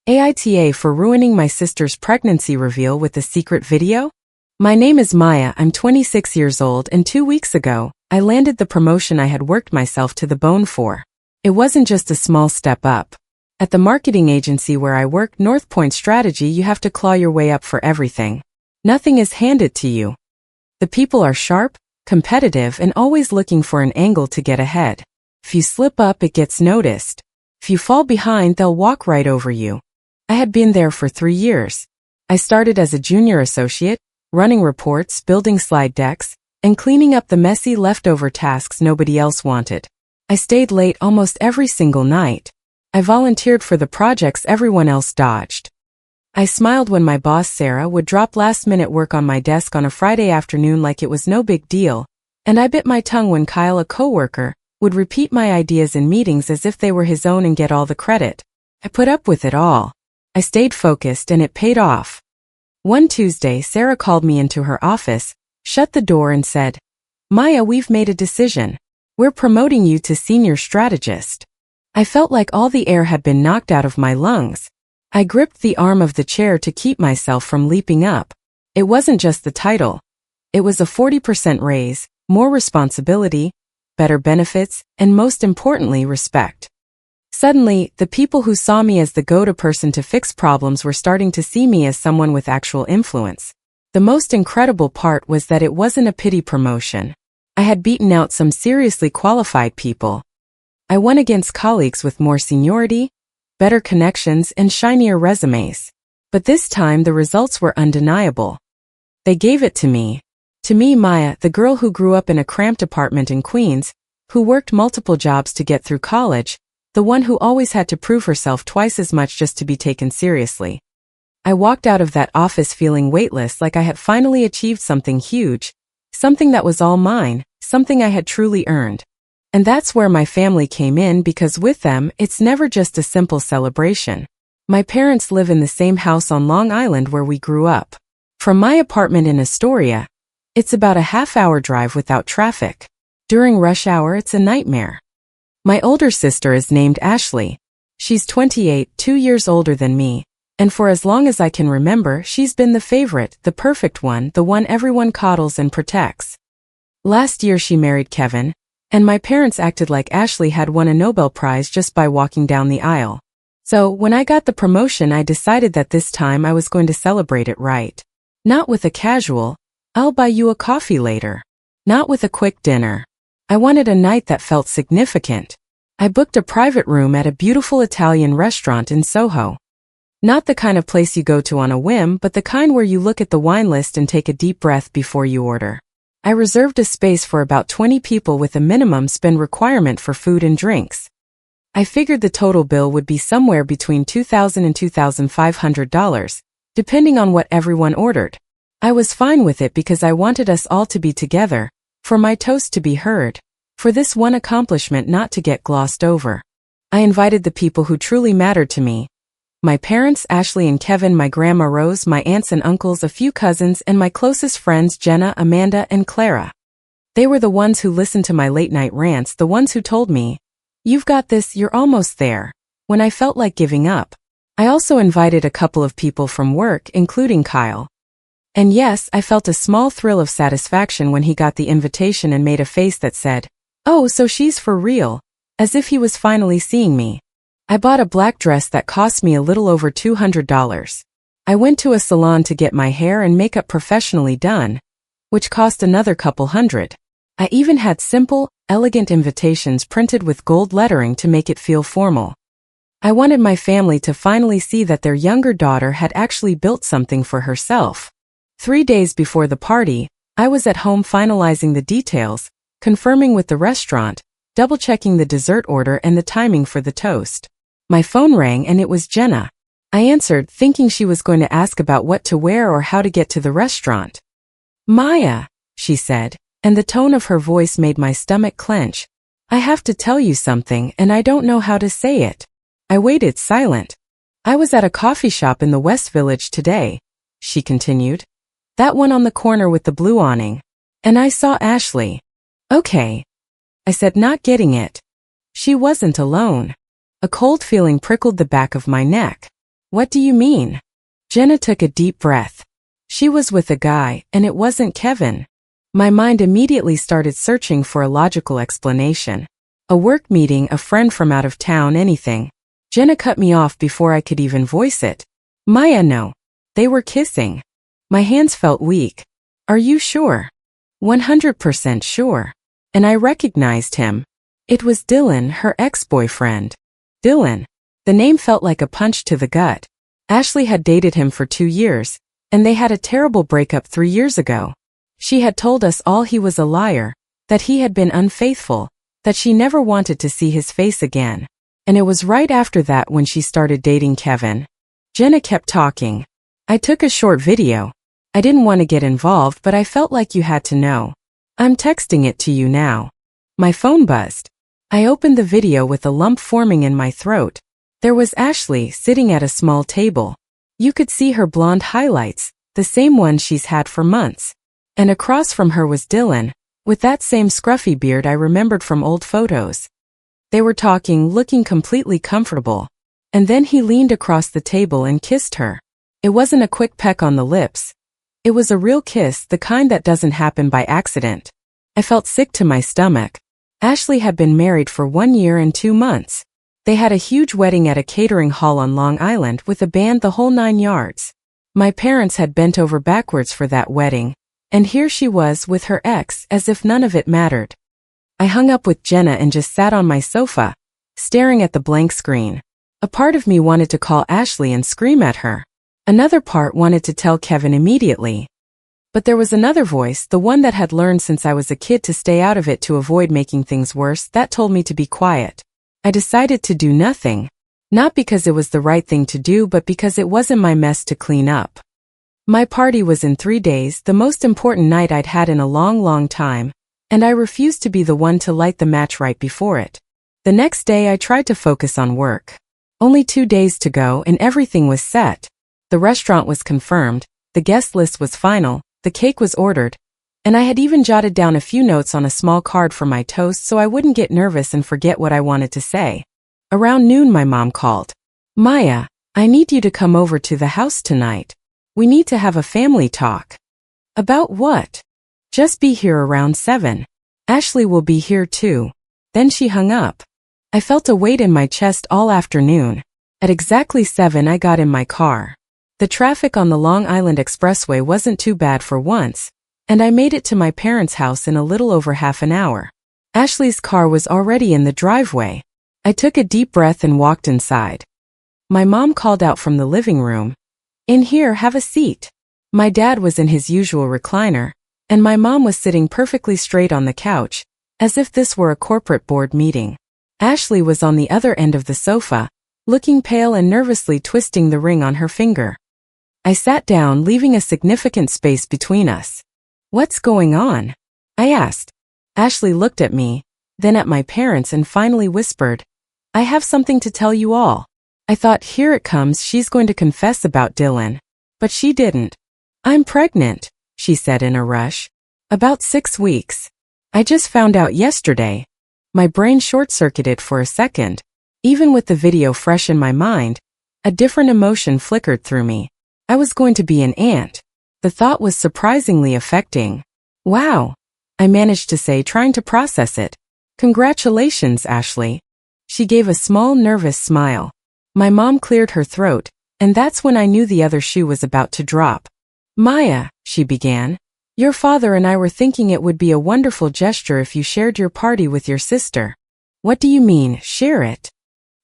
AITA for ruining my sister's pregnancy reveal with a secret video? My name is Maya, I'm 26 years old, and 2 weeks ago, I landed the promotion I had worked myself to the bone for. It wasn't just a small step up. At the marketing agency where I work, North Point Strategy, you have to claw your way up for everything. Nothing is handed to you. The people are sharp, competitive, and always looking for an angle to get ahead. If you slip up, it gets noticed. If you fall behind, they'll walk right over you. I had been there for 3 years. I started as a junior associate, running reports, building slide decks, and cleaning up the messy leftover tasks nobody else wanted. I stayed late almost every single night. I volunteered for the projects everyone else dodged. I smiled when my boss Sarah would drop last-minute work on my desk on a Friday afternoon like it was no big deal, and I bit my tongue when Kyle, a coworker, would repeat my ideas in meetings as if they were his own and get all the credit. I put up with it all. I stayed focused, and it paid off. One Tuesday, Sarah called me into her office, shut the door, and said, "Maya, we've made a decision. We're promoting you to senior strategist." I felt like all the air had been knocked out of my lungs. I gripped the arm of the chair to keep myself from leaping up. It wasn't just the title. It was a 40% raise, more responsibility, better benefits, and most importantly, respect. Suddenly, the people who saw me as the go-to person to fix problems were starting to see me as someone with actual influence. The most incredible part was that it wasn't a pity promotion. I had beaten out some seriously qualified people. I won against colleagues with more seniority, better connections, and shinier resumes. But this time the results were undeniable. They gave it to me. To me, Maya, the girl who grew up in a cramped apartment in Queens, who worked multiple jobs to get through college, the one who always had to prove herself twice as much just to be taken seriously. I walked out of that office feeling weightless, like I had finally achieved something huge, something that was all mine, something I had truly earned. And that's where my family came in, because with them, it's never just a simple celebration. My parents live in the same house on Long Island where we grew up. From my apartment in Astoria, it's about a half-hour drive without traffic. During rush hour, it's a nightmare. My older sister is named Ashley. She's 28, 2 years older than me, and for as long as I can remember, she's been the favorite, the perfect one, the one everyone coddles and protects. Last year she married Kevin, and my parents acted like Ashley had won a Nobel Prize just by walking down the aisle. So, when I got the promotion, I decided that this time I was going to celebrate it right. Not with a casual, "I'll buy you a coffee later." Not with a quick dinner. I wanted a night that felt significant. I booked a private room at a beautiful Italian restaurant in Soho. Not the kind of place you go to on a whim, but the kind where you look at the wine list and take a deep breath before you order. I reserved a space for about 20 people with a minimum spend requirement for food and drinks. I figured the total bill would be somewhere between $2,000 and $2,500, depending on what everyone ordered. I was fine with it because I wanted us all to be together, for my toast to be heard, for this one accomplishment not to get glossed over. I invited the people who truly mattered to me. My parents, Ashley and Kevin, my grandma Rose, my aunts and uncles, a few cousins, and my closest friends Jenna, Amanda, and Clara. They were the ones who listened to my late-night rants, the ones who told me, "You've got this, you're almost there," when I felt like giving up. I also invited a couple of people from work, including Kyle. And yes, I felt a small thrill of satisfaction when he got the invitation and made a face that said, "Oh, so she's for real," as if he was finally seeing me. I bought a black dress that cost me a little over $200. I went to a salon to get my hair and makeup professionally done, which cost another couple hundred. I even had simple, elegant invitations printed with gold lettering to make it feel formal. I wanted my family to finally see that their younger daughter had actually built something for herself. 3 days before the party, I was at home finalizing the details, confirming with the restaurant, double-checking the dessert order and the timing for the toast. My phone rang and it was Jenna. I answered, thinking she was going to ask about what to wear or how to get to the restaurant. "Maya," she said, and the tone of her voice made my stomach clench. "I have to tell you something, and I don't know how to say it." I waited silent. "I was at a coffee shop in the West Village today," she continued. "That one on the corner with the blue awning. And I saw Ashley." "Okay," I said, not getting it. She wasn't alone. A cold feeling prickled the back of my neck. What do you mean? Jenna took a deep breath. She was with a guy, and it wasn't Kevin. My mind immediately started searching for a logical explanation. A work meeting, a friend from out of town, anything. Jenna cut me off before I could even voice it. Maya, no. They were kissing. My hands felt weak. Are you sure? 100% sure. And I recognized him. It was Dylan, her ex-boyfriend. Dylan. The name felt like a punch to the gut. Ashley had dated him for 2 years, and they had a terrible breakup 3 years ago. She had told us all he was a liar, that he had been unfaithful, that she never wanted to see his face again. And it was right after that when she started dating Kevin. Jenna kept talking. I took a short video. I didn't want to get involved, but I felt like you had to know. I'm texting it to you now. My phone buzzed. I opened the video with a lump forming in my throat. There was Ashley sitting at a small table. You could see her blonde highlights, the same one she's had for months. And across from her was Dylan, with that same scruffy beard I remembered from old photos. They were talking, looking completely comfortable. And then he leaned across the table and kissed her. It wasn't a quick peck on the lips. It was a real kiss, the kind that doesn't happen by accident. I felt sick to my stomach. Ashley had been married for 1 year and 2 months. They had a huge wedding at a catering hall on Long Island with a band, the whole 9 yards. My parents had bent over backwards for that wedding, and here she was with her ex as if none of it mattered. I hung up with Jenna and just sat on my sofa, staring at the blank screen. A part of me wanted to call Ashley and scream at her. Another part wanted to tell Kevin immediately. But there was another voice, the one that had learned since I was a kid to stay out of it to avoid making things worse, that told me to be quiet. I decided to do nothing. Not because it was the right thing to do, but because it wasn't my mess to clean up. My party was in 3 days, the most important night I'd had in a long, long time, and I refused to be the one to light the match right before it. The next day I tried to focus on work. Only 2 days to go and everything was set. The restaurant was confirmed, the guest list was final, the cake was ordered, and I had even jotted down a few notes on a small card for my toast so I wouldn't get nervous and forget what I wanted to say. Around noon my mom called. Maya, I need you to come over to the house tonight. We need to have a family talk. About what? Just be here around 7. Ashley will be here too. Then she hung up. I felt a weight in my chest all afternoon. At exactly 7 I got in my car. The traffic on the Long Island Expressway wasn't too bad for once, and I made it to my parents' house in a little over half an hour. Ashley's car was already in the driveway. I took a deep breath and walked inside. My mom called out from the living room. In here, have a seat. My dad was in his usual recliner, and my mom was sitting perfectly straight on the couch, as if this were a corporate board meeting. Ashley was on the other end of the sofa, looking pale and nervously twisting the ring on her finger. I sat down, leaving a significant space between us. What's going on? I asked. Ashley looked at me, then at my parents and finally whispered, I have something to tell you all. I thought, here it comes, she's going to confess about Dylan. But she didn't. I'm pregnant, she said in a rush. About 6 weeks. I just found out yesterday. My brain short-circuited for a second. Even with the video fresh in my mind, a different emotion flickered through me. I was going to be an aunt. The thought was surprisingly affecting. Wow, I managed to say, trying to process it. Congratulations, Ashley. She gave a small, nervous smile. My mom cleared her throat, and that's when I knew the other shoe was about to drop. Maya, she began, your father and I were thinking it would be a wonderful gesture if you shared your party with your sister. What do you mean, share it?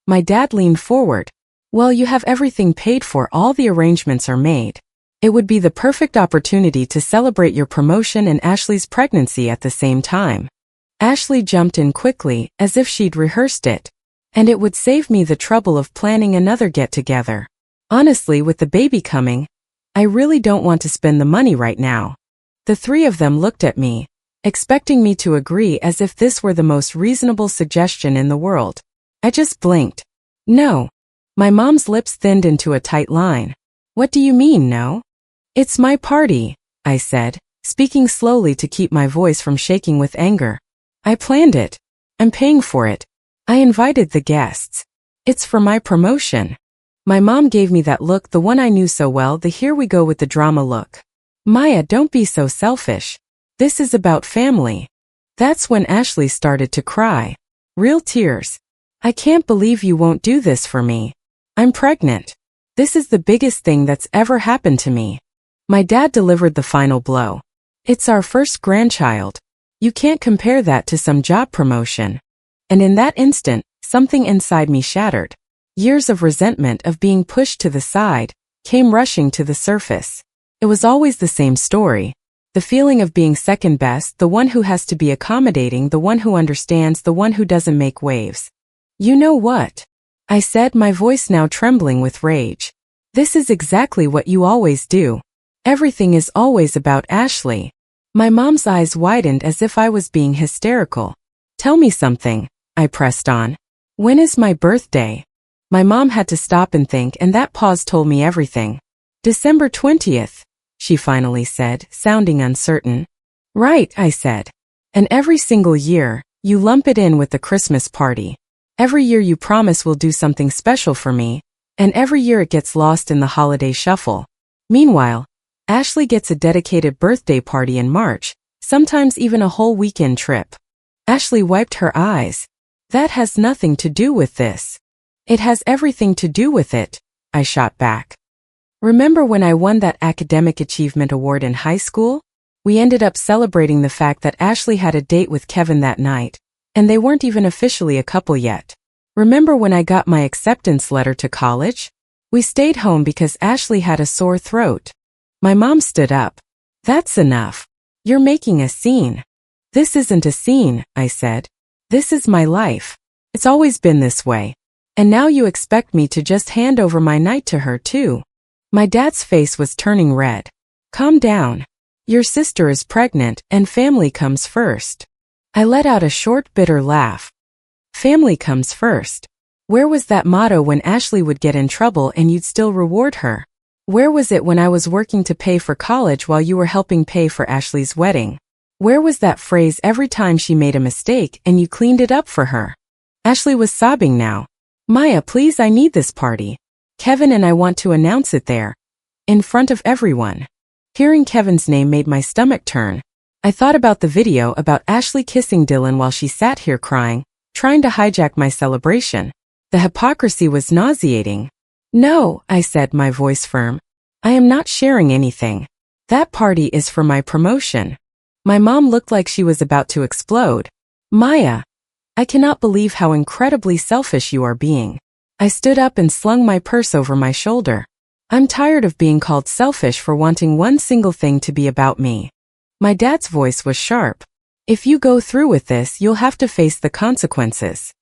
My dad leaned forward. Well, you have everything paid for, all the arrangements are made. It would be the perfect opportunity to celebrate your promotion and Ashley's pregnancy at the same time. Ashley jumped in quickly, as if she'd rehearsed it. And it would save me the trouble of planning another get-together. Honestly, with the baby coming, I really don't want to spend the money right now. The 3 of them looked at me, expecting me to agree as if this were the most reasonable suggestion in the world. I just blinked. No. My mom's lips thinned into a tight line. What do you mean, no? It's my party, I said, speaking slowly to keep my voice from shaking with anger. I planned it. I'm paying for it. I invited the guests. It's for my promotion. My mom gave me that look, the one I knew so well, the here we go with the drama look. Maya, don't be so selfish. This is about family. That's when Ashley started to cry. Real tears. I can't believe you won't do this for me. I'm pregnant. This is the biggest thing that's ever happened to me. My dad delivered the final blow. It's our first grandchild. You can't compare that to some job promotion. And in that instant, something inside me shattered. Years of resentment of being pushed to the side came rushing to the surface. It was always the same story. The feeling of being second best, the one who has to be accommodating, the one who understands, the one who doesn't make waves. You know what? I said, my voice now trembling with rage. This is exactly what you always do. Everything is always about Ashley. My mom's eyes widened as if I was being hysterical. Tell me something, I pressed on. When is my birthday? My mom had to stop and think, and that pause told me everything. December 20th, she finally said, sounding uncertain. Right, I said. And every single year, you lump it in with the Christmas party. Every year you promise we'll do something special for me, and every year it gets lost in the holiday shuffle. Meanwhile, Ashley gets a dedicated birthday party in March, sometimes even a whole weekend trip. Ashley wiped her eyes. That has nothing to do with this. It has everything to do with it, I shot back. Remember when I won that academic achievement award in high school? We ended up celebrating the fact that Ashley had a date with Kevin that night, and they weren't even officially a couple yet. Remember when I got my acceptance letter to college? We stayed home because Ashley had a sore throat. My mom stood up. That's enough. You're making a scene. This isn't a scene, I said. This is my life. It's always been this way. And now you expect me to just hand over my night to her too. My dad's face was turning red. Calm down. Your sister is pregnant and family comes first. I let out a short, bitter laugh. Family comes first. Where was that motto when Ashley would get in trouble and you'd still reward her? Where was it when I was working to pay for college while you were helping pay for Ashley's wedding? Where was that phrase every time she made a mistake and you cleaned it up for her? Ashley was sobbing now. Maya, please, I need this party. Kevin and I want to announce it there. In front of everyone. Hearing Kevin's name made my stomach turn. I thought about the video about Ashley kissing Dylan while she sat here crying, trying to hijack my celebration. The hypocrisy was nauseating. No, I said, my voice firm. I am not sharing anything. That party is for my promotion. My mom looked like she was about to explode. Maya, I cannot believe how incredibly selfish you are being. I stood up and slung my purse over my shoulder. I'm tired of being called selfish for wanting one single thing to be about me. My dad's voice was sharp. If you go through with this, you'll have to face the consequences.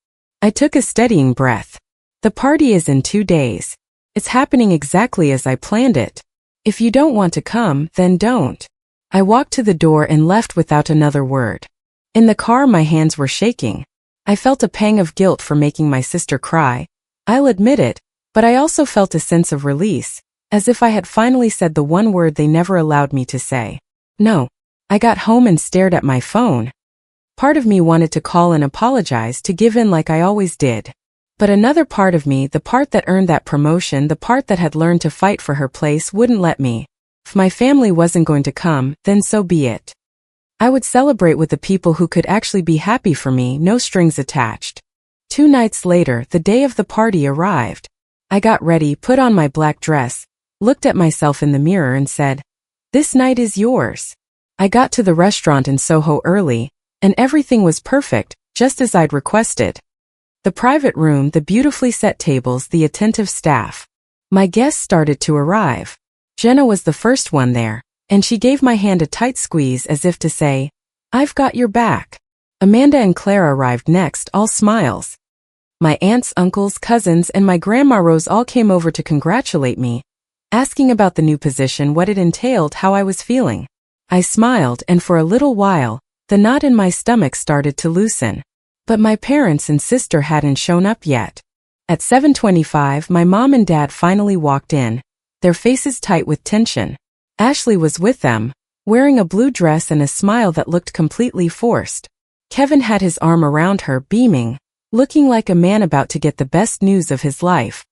I took a steadying breath. The party is in 2 days. It's happening exactly as I planned it. If you don't want to come, then don't. I walked to the door and left without another word. In the car, my hands were shaking. I felt a pang of guilt for making my sister cry. I'll admit it, but I also felt a sense of release, as if I had finally said the one word they never allowed me to say. No. I got home and stared at my phone. Part of me wanted to call and apologize, to give in like I always did. But another part of me, the part that earned that promotion, the part that had learned to fight for her place, wouldn't let me. If my family wasn't going to come, then so be it. I would celebrate with the people who could actually be happy for me, no strings attached. 2 nights later, the day of the party arrived. I got ready, put on my black dress, looked at myself in the mirror and said, "This night is yours." I got to the restaurant in Soho early, and everything was perfect, just as I'd requested. The private room, the beautifully set tables, the attentive staff. My guests started to arrive. Jenna was the first one there, and she gave my hand a tight squeeze as if to say, "I've got your back." Amanda and Clara arrived next, all smiles. My aunts, uncles, cousins, and my grandma Rose all came over to congratulate me, asking about the new position, what it entailed, how I was feeling. I smiled, and for a little while, the knot in my stomach started to loosen. But my parents and sister hadn't shown up yet. At 7:25, my mom and dad finally walked in, their faces tight with tension. Ashley was with them, wearing a blue dress and a smile that looked completely forced. Kevin had his arm around her, beaming, looking like a man about to get the best news of his life.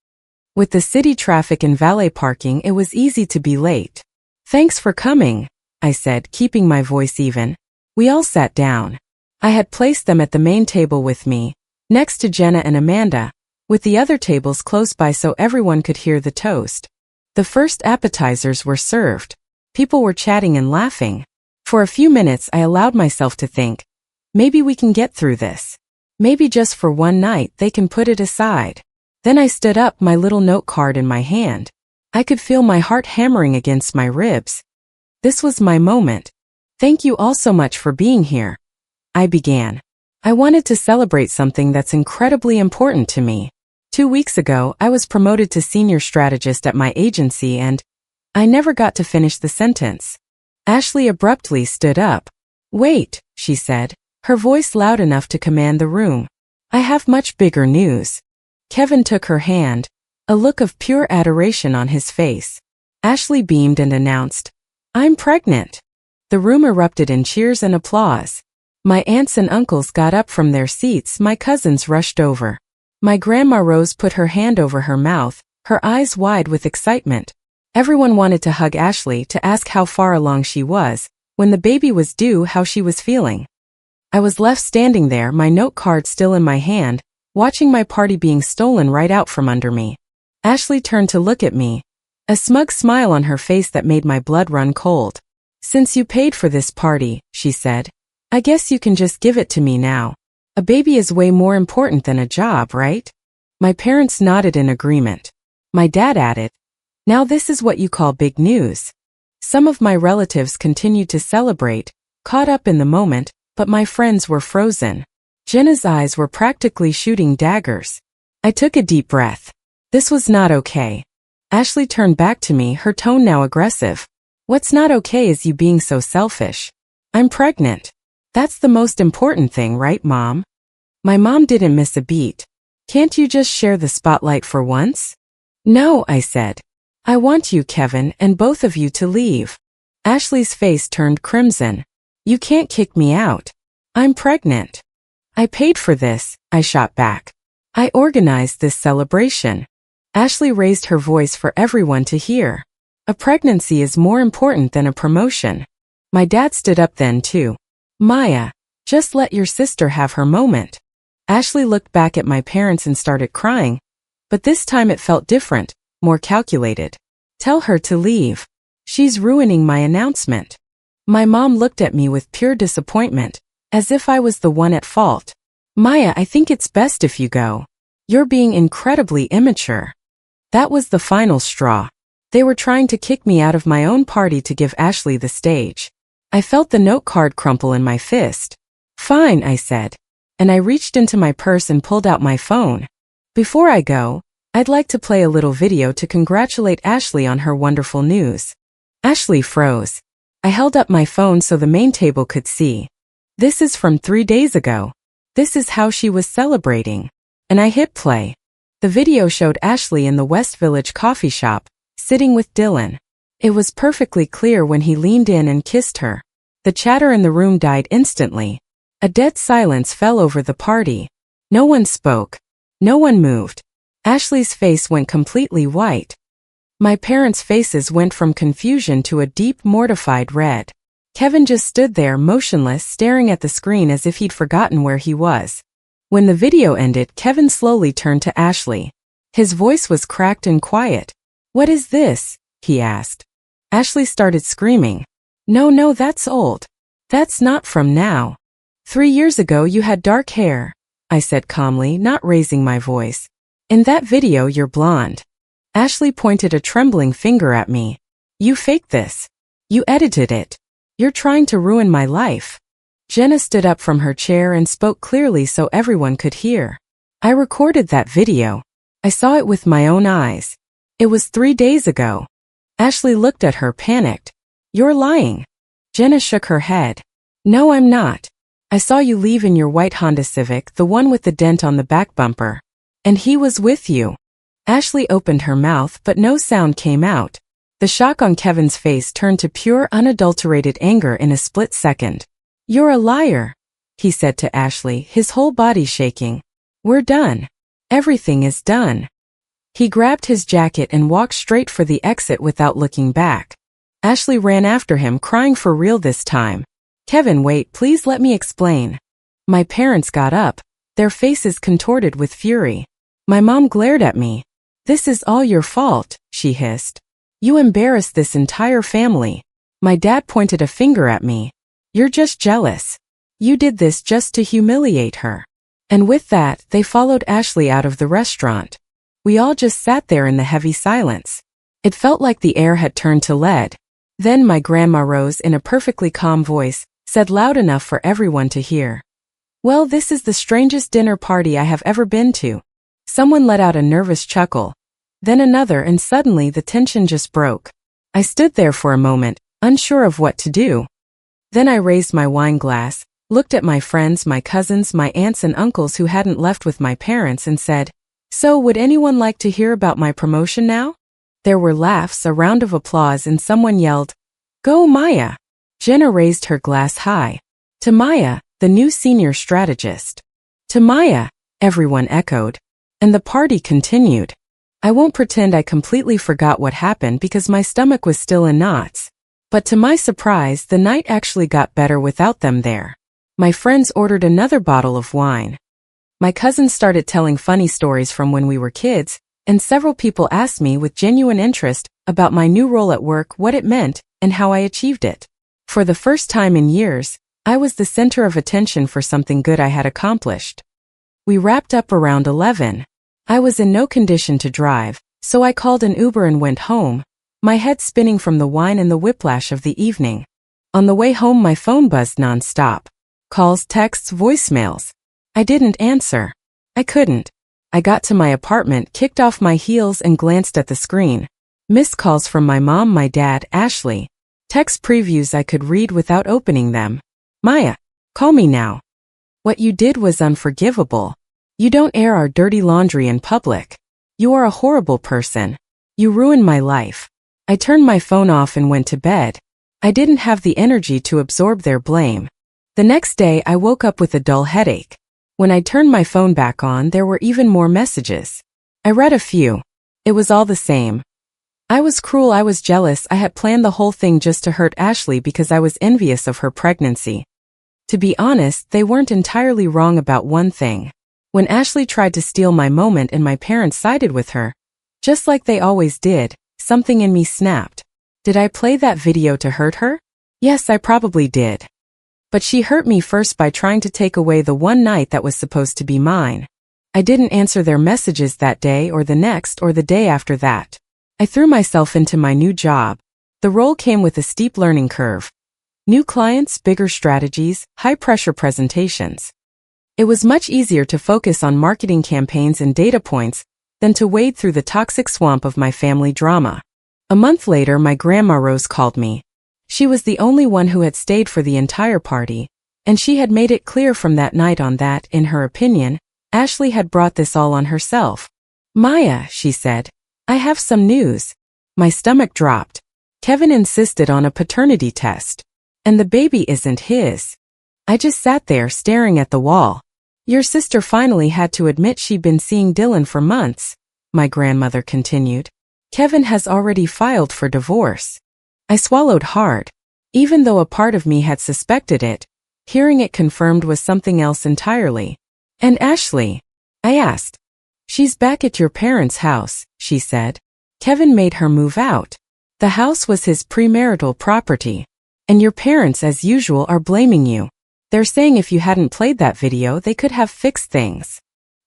With the city traffic and valet parking, it was easy to be late. "Thanks for coming," I said, keeping my voice even. We all sat down. I had placed them at the main table with me, next to Jenna and Amanda, with the other tables close by so everyone could hear the toast. The first appetizers were served. People were chatting and laughing. For a few minutes I allowed myself to think, maybe we can get through this. Maybe just for one night they can put it aside. Then I stood up, my little note card in my hand. I could feel my heart hammering against my ribs. This was my moment. "Thank you all so much for being here," I began. I wanted to celebrate something that's incredibly important to me. 2 weeks ago, I was promoted to senior strategist at my agency and I never got to finish the sentence. Ashley abruptly stood up. "Wait," she said, her voice loud enough to command the room. "I have much bigger news." Kevin took her hand, a look of pure adoration on his face. Ashley beamed and announced, "I'm pregnant." The room erupted in cheers and applause. My aunts and uncles got up from their seats, my cousins rushed over. My grandma Rose put her hand over her mouth, her eyes wide with excitement. Everyone wanted to hug Ashley to ask how far along she was, when the baby was due, how she was feeling. I was left standing there, my note card still in my hand, watching my party being stolen right out from under me. Ashley turned to look at me, a smug smile on her face that made my blood run cold. "Since you paid for this party," she said, "I guess you can just give it to me now. A baby is way more important than a job, right?" My parents nodded in agreement. My dad added, "Now this is what you call big news." Some of my relatives continued to celebrate, caught up in the moment, but my friends were frozen. Jenna's eyes were practically shooting daggers. I took a deep breath. This was not okay. Ashley turned back to me, her tone now aggressive. "What's not okay is you being so selfish. I'm pregnant. That's the most important thing, right, Mom?" My mom didn't miss a beat. "Can't you just share the spotlight for once?" "No," I said. "I want you, Kevin, and both of you to leave." Ashley's face turned crimson. "You can't kick me out. I'm pregnant." "I paid for this," I shot back. "I organized this celebration." Ashley raised her voice for everyone to hear. "A pregnancy is more important than a promotion." My dad stood up then too. "Maya, just let your sister have her moment." Ashley looked back at my parents and started crying, but this time it felt different, more calculated. "Tell her to leave. She's ruining my announcement." My mom looked at me with pure disappointment, as if I was the one at fault. "Maya, I think it's best if you go. You're being incredibly immature." That was the final straw. They were trying to kick me out of my own party to give Ashley the stage. I felt the note card crumple in my fist. "Fine," I said, and I reached into my purse and pulled out my phone. "Before I go, I'd like to play a little video to congratulate Ashley on her wonderful news." Ashley froze. I held up my phone so the main table could see. "This is from 3 days ago. This is how she was celebrating." And I hit play. The video showed Ashley in the West Village coffee shop, sitting with Dylan. It was perfectly clear when he leaned in and kissed her. The chatter in the room died instantly. A dead silence fell over the party. No one spoke. No one moved. Ashley's face went completely white. My parents' faces went from confusion to a deep, mortified red. Kevin just stood there motionless, staring at the screen as if he'd forgotten where he was. When the video ended, Kevin slowly turned to Ashley. His voice was cracked and quiet. "What is this?" he asked. Ashley started screaming. No, that's old. That's not from now. 3 years ago you had dark hair," I said calmly, not raising my voice. "In that video you're blonde." Ashley pointed a trembling finger at me. "You faked this. You edited it. You're trying to ruin my life." Jenna stood up from her chair and spoke clearly so everyone could hear. "I recorded that video. I saw it with my own eyes. It was 3 days ago." Ashley looked at her, panicked. "You're lying." Jenna shook her head. "No, I'm not. I saw you leave in your white Honda Civic, the one with the dent on the back bumper. And he was with you." Ashley opened her mouth, but no sound came out. The shock on Kevin's face turned to pure, unadulterated anger in a split second. "You're a liar," he said to Ashley, his whole body shaking. "We're done. Everything is done." He grabbed his jacket and walked straight for the exit without looking back. Ashley ran after him, crying for real this time. Kevin, wait, please let me explain. My parents got up, their faces contorted with fury. My mom glared at me. This is all your fault, she hissed. You embarrassed this entire family. My dad pointed a finger at me. You're just jealous. You did this just to humiliate her. And with that, they followed Ashley out of the restaurant. We all just sat there in the heavy silence. It felt like the air had turned to lead. Then my grandma rose in a perfectly calm voice, said loud enough for everyone to hear. Well, this is the strangest dinner party I have ever been to. Someone let out a nervous chuckle. Then another, and suddenly the tension just broke. I stood there for a moment, unsure of what to do. Then I raised my wine glass, looked at my friends, my cousins, my aunts and uncles who hadn't left with my parents, and said, So would anyone like to hear about my promotion now? There were laughs, a round of applause, and someone yelled, Go Maya! Jenna raised her glass high. To Maya, the new senior strategist. To Maya, everyone echoed. And the party continued. I won't pretend I completely forgot what happened because my stomach was still in knots. But to my surprise, the night actually got better without them there. My friends ordered another bottle of wine. My cousins started telling funny stories from when we were kids, and several people asked me with genuine interest about my new role at work, what it meant, and how I achieved it. For the first time in years, I was the center of attention for something good I had accomplished. We wrapped up around 11. I was in no condition to drive, so I called an Uber and went home, my head spinning from the wine and the whiplash of the evening. On the way home, my phone buzzed nonstop. Calls, texts, voicemails. I didn't answer. I couldn't. I got to my apartment, kicked off my heels and glanced at the screen. Missed calls from my mom, my dad, Ashley. Text previews I could read without opening them. Maya, call me now. What you did was unforgivable. You don't air our dirty laundry in public. You are a horrible person. You ruined my life. I turned my phone off and went to bed. I didn't have the energy to absorb their blame. The next day I woke up with a dull headache. When I turned my phone back on, there were even more messages. I read a few. It was all the same. I was cruel, I was jealous, I had planned the whole thing just to hurt Ashley because I was envious of her pregnancy. To be honest, they weren't entirely wrong about one thing. When Ashley tried to steal my moment and my parents sided with her, just like they always did, something in me snapped. Did I play that video to hurt her? Yes, I probably did. But she hurt me first by trying to take away the one night that was supposed to be mine. I didn't answer their messages that day or the next or the day after that. I threw myself into my new job. The role came with a steep learning curve. New clients, bigger strategies, high-pressure presentations. It was much easier to focus on marketing campaigns and data points than to wade through the toxic swamp of my family drama. A month later, my grandma Rose called me. She was the only one who had stayed for the entire party, and she had made it clear from that night on that, in her opinion, Ashley had brought this all on herself. Maya, she said, I have some news. My stomach dropped. Kevin insisted on a paternity test. And the baby isn't his. I just sat there staring at the wall. Your sister finally had to admit she'd been seeing Dylan for months, my grandmother continued. Kevin has already filed for divorce. I swallowed hard. Even though a part of me had suspected it, hearing it confirmed was something else entirely. And Ashley? I asked. She's back at your parents' house, she said. Kevin made her move out. The house was his premarital property. And your parents, as usual, are blaming you. They're saying if you hadn't played that video, they could have fixed things.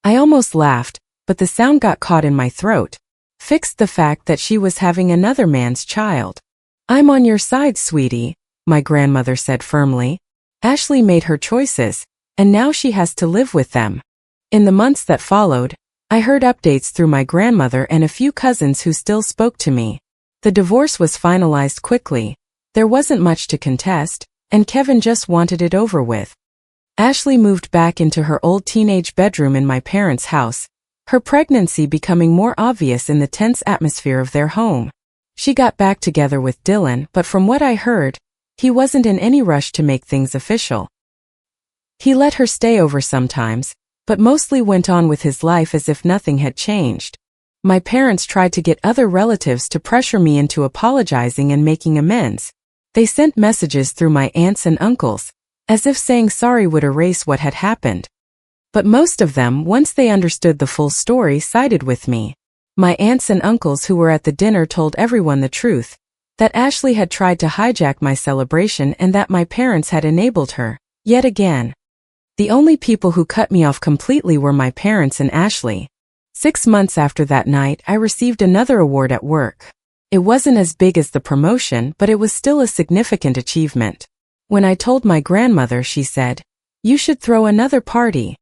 I almost laughed, but the sound got caught in my throat. Fixed the fact that she was having another man's child. I'm on your side, sweetie, my grandmother said firmly. Ashley made her choices, and now she has to live with them. In the months that followed, I heard updates through my grandmother and a few cousins who still spoke to me. The divorce was finalized quickly. There wasn't much to contest, and Kevin just wanted it over with. Ashley moved back into her old teenage bedroom in my parents' house, her pregnancy becoming more obvious in the tense atmosphere of their home. She got back together with Dylan, but from what I heard, he wasn't in any rush to make things official. He let her stay over sometimes, but mostly went on with his life as if nothing had changed. My parents tried to get other relatives to pressure me into apologizing and making amends. They sent messages through my aunts and uncles, as if saying sorry would erase what had happened. But most of them, once they understood the full story, sided with me. My aunts and uncles who were at the dinner told everyone the truth, that Ashley had tried to hijack my celebration and that my parents had enabled her, yet again. The only people who cut me off completely were my parents and Ashley. 6 months after that night, I received another award at work. It wasn't as big as the promotion, but it was still a significant achievement. When I told my grandmother, she said, "You should throw another party."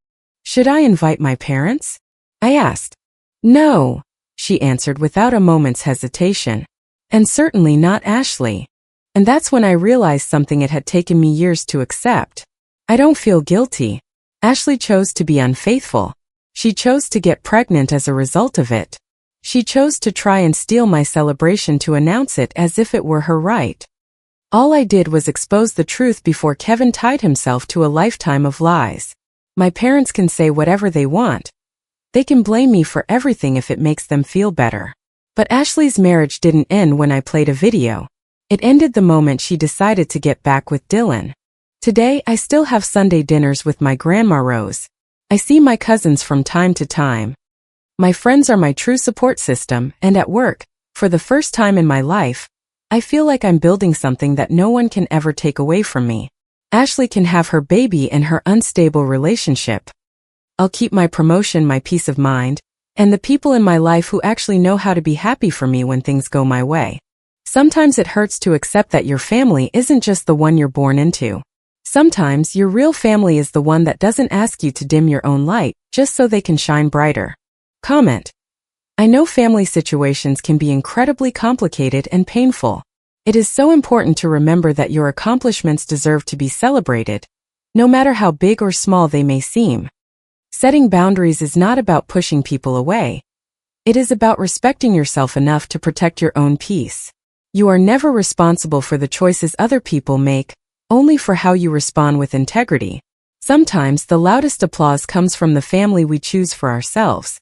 "Should I invite my parents?" I asked. "No," she answered without a moment's hesitation. "And certainly not Ashley." And that's when I realized something it had taken me years to accept. I don't feel guilty. Ashley chose to be unfaithful. She chose to get pregnant as a result of it. She chose to try and steal my celebration to announce it as if it were her right. All I did was expose the truth before Kevin tied himself to a lifetime of lies. My parents can say whatever they want. They can blame me for everything if it makes them feel better. But Ashley's marriage didn't end when I played a video. It ended the moment she decided to get back with Dylan. Today, I still have Sunday dinners with my grandma Rose. I see my cousins from time to time. My friends are my true support system, and at work, for the first time in my life, I feel like I'm building something that no one can ever take away from me. Ashley can have her baby and her unstable relationship. I'll keep my promotion, my peace of mind, and the people in my life who actually know how to be happy for me when things go my way. Sometimes it hurts to accept that your family isn't just the one you're born into. Sometimes your real family is the one that doesn't ask you to dim your own light, just so they can shine brighter. Comment. I know family situations can be incredibly complicated and painful. It is so important to remember that your accomplishments deserve to be celebrated, no matter how big or small they may seem. Setting boundaries is not about pushing people away. It is about respecting yourself enough to protect your own peace. You are never responsible for the choices other people make, only for how you respond with integrity. Sometimes the loudest applause comes from the family we choose for ourselves.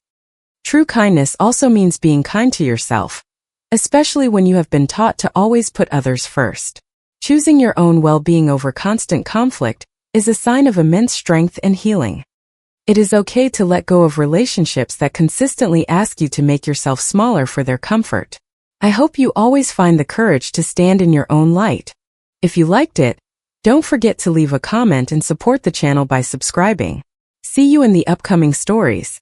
True kindness also means being kind to yourself, especially when you have been taught to always put others first. Choosing your own well-being over constant conflict is a sign of immense strength and healing. It is okay to let go of relationships that consistently ask you to make yourself smaller for their comfort. I hope you always find the courage to stand in your own light. If you liked it, don't forget to leave a comment and support the channel by subscribing. See you in the upcoming stories.